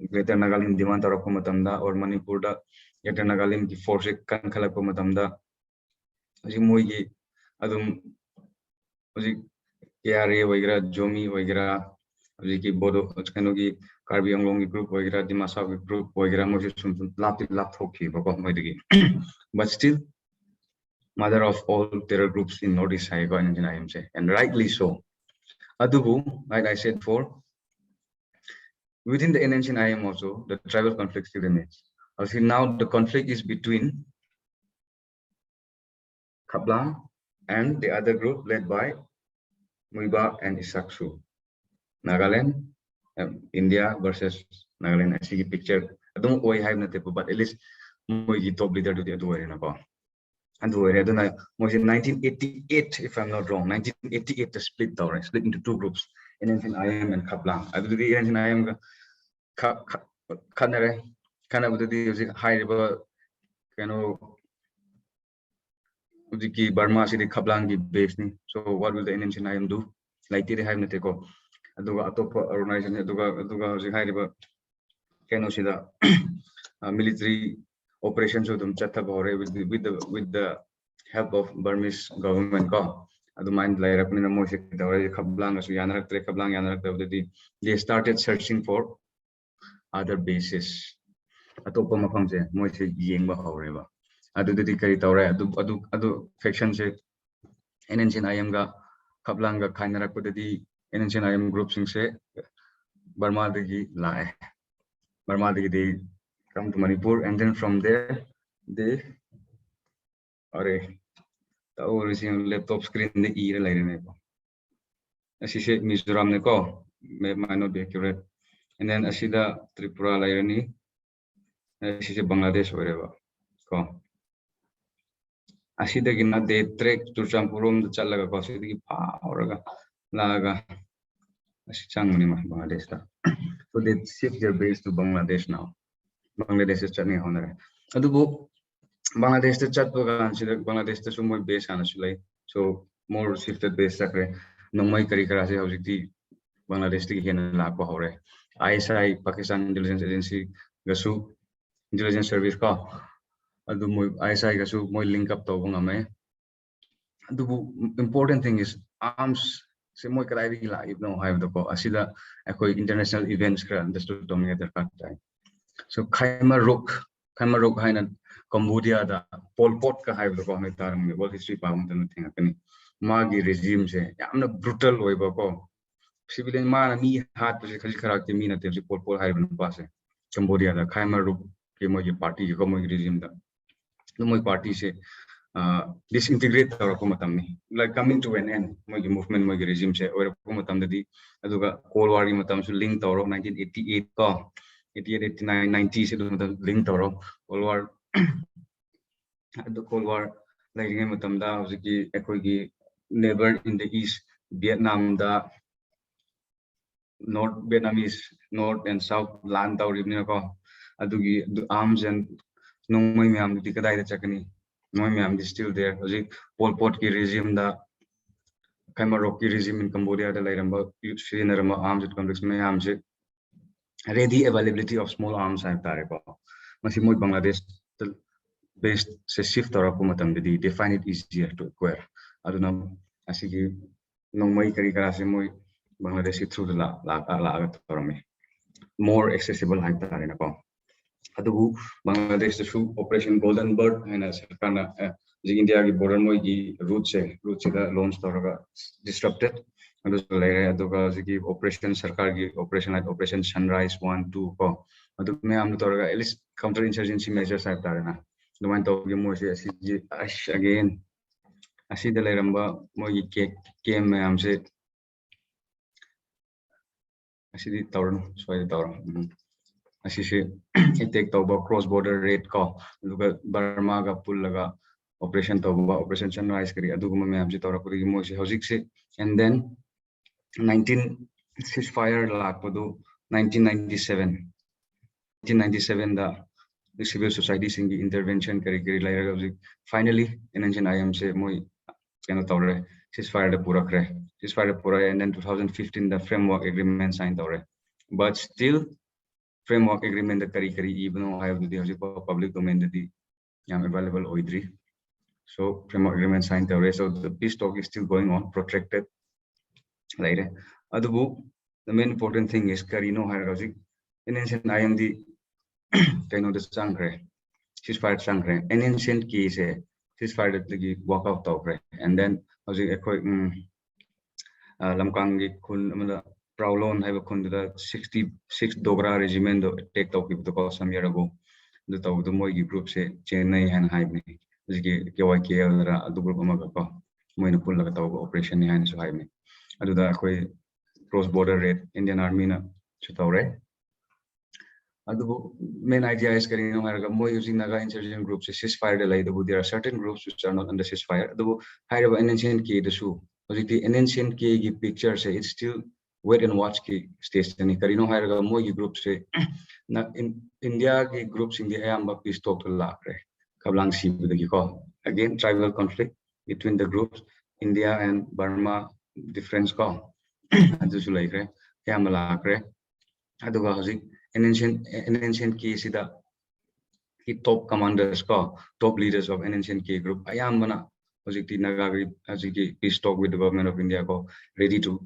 Greater Nagalim, Dima Torokomatam, or Manipur, the Greater Nagalim, the Force Kankalakomatam, Moigi. Adum KRA वगैरह जोमी वगैरह की Bodo कनोगी Karbi आंगलोंगी group वगैरह Dimasa group वगैरह मुझे सुन लाप होकी बको मैदगी but still mother of all terror groups in Northeast Haigo and IMC and rightly so adubu like I said before within the NNC IM also the tribal conflict still remains. Also now the conflict is between Kablang and the other group led by Muiba and Isaksu. Nagaland, India versus Nagaland. I see a picture. I don't know why I have not, but at least Muigi top leader to the other way. and the was in 1988, if I'm not wrong, 1988 the split into two groups, NNCN IM and Kaplang. I do the NNCN IM kind of the high river, Burma city Kaplang base. So what will the NNCN IM do? Like they have not take off. Aduga Atopa organization, Aduga high river, military operations with them with the help of Burmese government they started searching for other bases atopa mafamse moise yengba hawreba adudadi kari tawre adu faction se NNCN IM ga Kaplang ga khainarakudadi NNCN IM group sing se Burma dagi lae Burma dagi they come to Manipur, and then from there they laptop screen the ear like as you said Mizoram neko may not be accurate, and then Asida Tripura Lairani as you Bangladesh wherever ko Asida gina they trek to Champurum the Chalaga Cosidi Power Laga Changmani Bangladesh. So they shift their base to Bangladesh now. Bangladesh is Chani Honor. Bangladesh the chat Bangladesh the sumo base so more shifted base sakre no mai karikara Bangladesh ki hen lakwa hore ISI Pakistan Intelligence Agency gasu intelligence service ka adu moi ISI gasu moi link up to ngame adu important thing is arms se moi karai la no have the ko asida akoi international events kra understood dominate the time so Khmer Rouge haina Cambodia da Pol Pot ka have the comment world history pam thing magi regime se yamna brutal oiba ko civilian man mi hat se khali kharak te mi na te Pol Pot have no pass Cambodia da Khmer Rouge ke mo party ko mo regime da no mo party se disintegrate tawra ko matam ni like coming to an end mo movement mo regime se or ko matam di aduga Cold War gi matam su link tawro 1988 ko 88 89 90 se do link tawro Cold War the Cold War like matamda hojiki ekoi neighbor in the east Vietnam da North Vietnamese north and south land tawribni ko adugi arms and nongmai myam di kadai da chakani noi myam is still there hojik Pol Pot ki regime da Khmer Rouge ki regime in Cambodia da lairamba Srinarama arms complex myam se ready availability of small arms have tare ko masi moi Bangladesh based se shift or they find it easier to acquire. I don't know. Asigi nong mai kari kara se moi Bangladesh through the la more accessible high tare na ko. Adu Bangladesh the Operation Golden Bird and as kana India ki border moi ki route se the launch toraga disrupted. Adu laire adu ka sigi Operation Sarkar ki operation like Operation Sunrise 1 2 ko. Adu me am toraga at least counter insurgency measures have tare na. The one talking more again. I see the Leramba Mogi came I said I see the Tauran, sorry the Tauran. I see it take Toba cross border rate call. Look at Barmaga Pulaga Operation Toba Operation Sunrise Kari Aduguma Mamsi Tora Puri Mosi Hosiksi and then 19 ceasefire Lapodo 1997 the civil society sing the intervention kari finally NNCN IM se moi kena tawre ceasefire pura and then 2015 the framework agreement signed tawre but still framework agreement the kari even though I have the public domain the available oidri so framework agreement signed tawre so the peace talk is still going on protracted later adubu the main important thing is kari no hierarchy NNCN IM the the sangre ceasefire sangre an ancient case ceasefire the walk out of and then was it lamkang kun Prowlon have a kun the 66 Dogra regiment take out the call some year ago the Mogi group say Chennai and Haibni the KYK the group Amaka Moina Pula operation behind so Haibni I do the cross border raid Indian Army na Chutaure Main idea is more using Naga insurgent groups ceasefire delay. There are certain groups which are not under ceasefire. The higher NNCN K the shoe. The NNCN K picture say it's still wait and watch key station. Karino higher more groups say in India groups in the Ayamba peace talk to Lakre. Kablang si with the again tribal conflict between the groups India and Burma difference call. Adusulakre, Yamalakre, Adugazi. In ancient case, the top commanders, top leaders of an ancient K group, I am gonna Nagari as peace talk with the government of India, ready to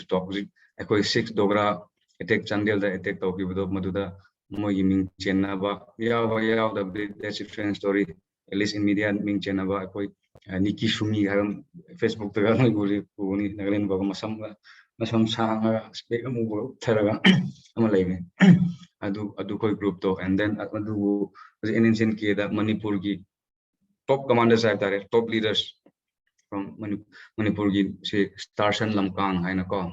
talk with it. 6 Dogra attack Chandel, the attack talking with Maduda, Moyiming Chenaba, that's a different story, at least in media, Ming Chenaba, Niki Shumi, Facebook, the Guri, Nagarin Bagasam. Masam sanga speak move tharaga amalai adu koi group to and then adu the NNCN ke the Manipur ki top commanders are there top leaders from Manipur ki say Starshan Lamkang hai na ko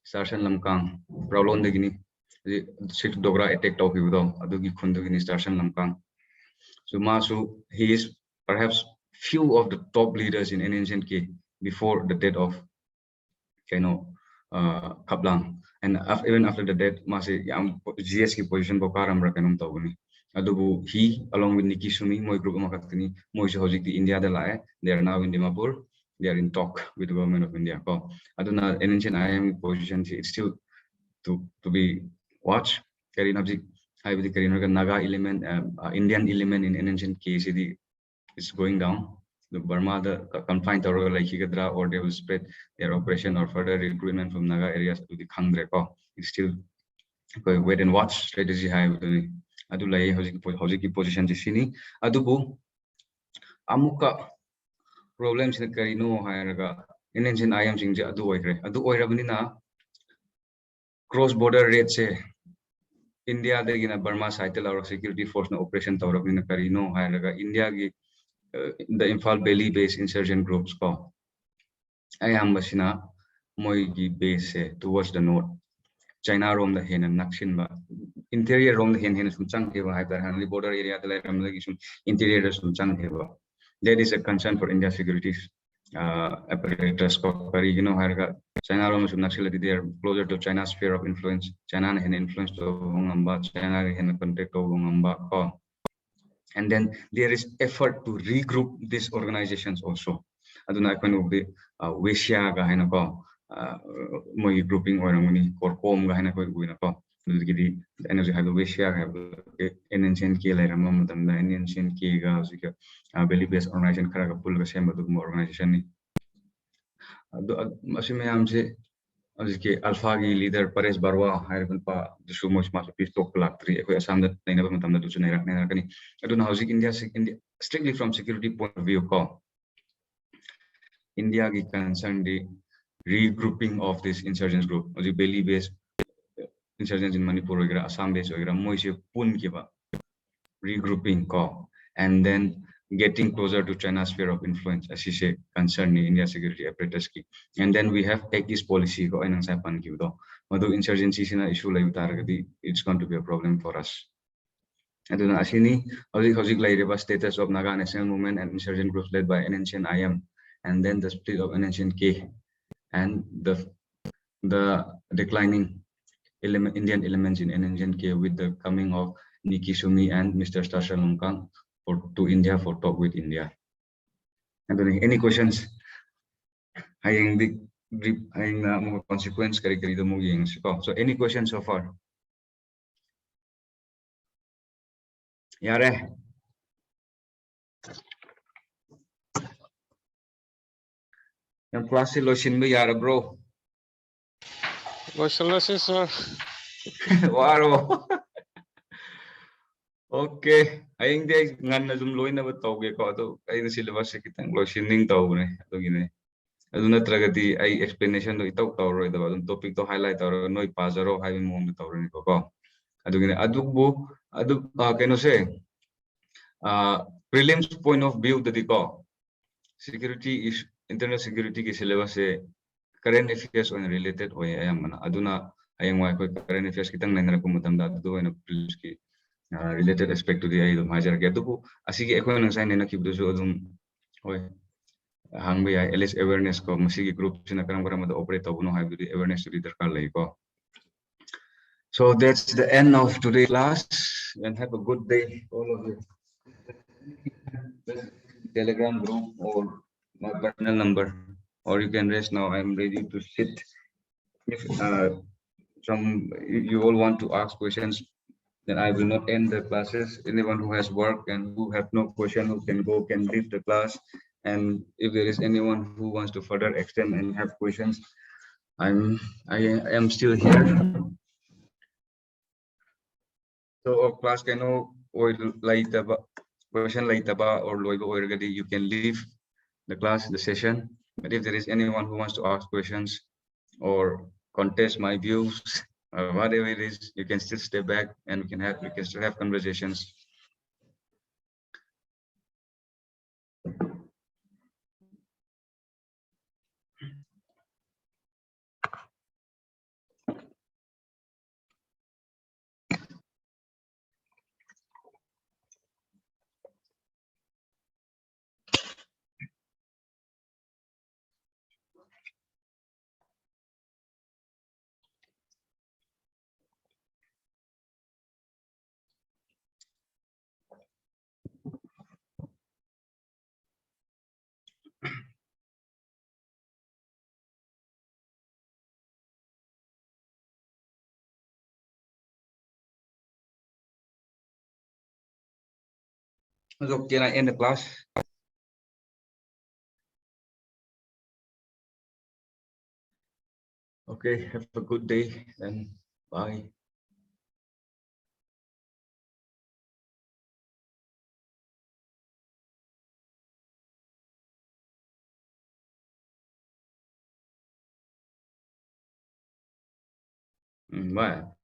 Starshan Lamkang problem de gini the 6 Dogra attack to hi do adu ki khundu gini Starshan Lamkang so masu he is perhaps few of the top leaders in NNCN ke before the death of Kaplang and even after the death, masih yang GS ki position bokaram rakanum tawuni. Adubu he along with Niki Sumi, moi group makatini, moi hojik di India de lae. They are now in Dimapur. They are in talk with the government of India. Ko aduna NNCN IM position it's still to be watched. Karin abjik hai bidi karin Naga element, Indian element in NNCN case is going down. The Burma the confined like Higadra or they will spread their operation or further recruitment from Naga areas to the Kangdreko. It's still wait and watch strategy high with the Adulay Hojiki position Jisini. Adubu Amuka problems in the Karino Hiraga in engine I am Jinja Adu Oirabinina cross border rates say India the Gina Burma site or security force no operation Taurabina Karino Hiraga India the Imphal Belly based insurgent groups ko ayam basina moigi base towards the north China rom the hen and nakshin ba interior rom the hen sum chang heba hai tar hanli border area the ram the sum interior sum chang heba that is a concern for India security apparatus ko kari harga China rom sum nakshilati they are closer to China's sphere of influence China hen influence to ngamba China hen contact to ngamba ko and then there is effort to regroup these organizations also. Aduna kanu be Wesha ga haina ko moi grouping or muni korkom ga haina ko guina ko gidi energy have Wesha have NNCN ke lai ramam tam da NNCN ke ga usika belly based organization khara ga pul ga sem du organization ni asime amse उसके alpha की leader Paresh Barwa हायरबन पा जो मोच मास piece talk लाक्ट्री कोई Assam the नैना बम तमना दुच नै रखने रखनी अदुना हौजिक India strictly from security point of view ko India की concern the regrouping of this insurgents group or the belly based insurgents in Manipur वगैरह Assam based वगैरह मोइसे पुन के बा regrouping ko and then getting closer to China's sphere of influence, as you say, concerning India security apparatus ki. And then we have take this policy ko inang sa pan ki do. Madu insurgency sina issue lai utaragadi, it's going to be a problem for us. Aduna asini hojik lai reba status of Naga National Movement and insurgent groups led by NNCN IM, and then the split of NNCN K, and the declining Indian elements in NNCN K with the coming of Niki Sumi and Mr. Starshan Lomkang to India for talk with India. And then any questions? Hayang big hayang consequence kari do mo yung so any questions so far? Yare. Yung class lotion mo yara bro. Lotion sir. Waro. Okay, ayang day ngan na zoom loy na ba tawag ko to ay na syllabus kitang lotioning tawag ne ato gine aduna tragati ay explanation do itaw tawro ito ba topic to highlight tawro noy pazaro hay mo mo tawro ni ko ado gine adugbo adu kano se prelims point of view the ko security is internal security ki syllabus se current affairs on related hoy ayam mana aduna hayang wai koi current affairs kitang nainara ko matam da do ena previous ki related aspect to the ai dum hajar ke du asigi ekoi nang sai nena ki du so dum hoi hang bi at least awareness ko masigi group sina karam karam da operate tabuno hai bi awareness to darkar lai ko. So that's the end of today's class and have a good day all of you. Telegram group or my personal number, or you can rest now. I'm ready to sit. If some you all want to ask questions, then I will not end the classes. Anyone who has work and who have no question who can go can leave the class. And if there is anyone who wants to further extend and have questions, I am still here. So class can or later question later or loigo already you can leave the class, the session. But if there is anyone who wants to ask questions or contest my views, whatever it is, you can still stay back and we can still have conversations. So can I end the class? Okay, have a good day and bye. Bye.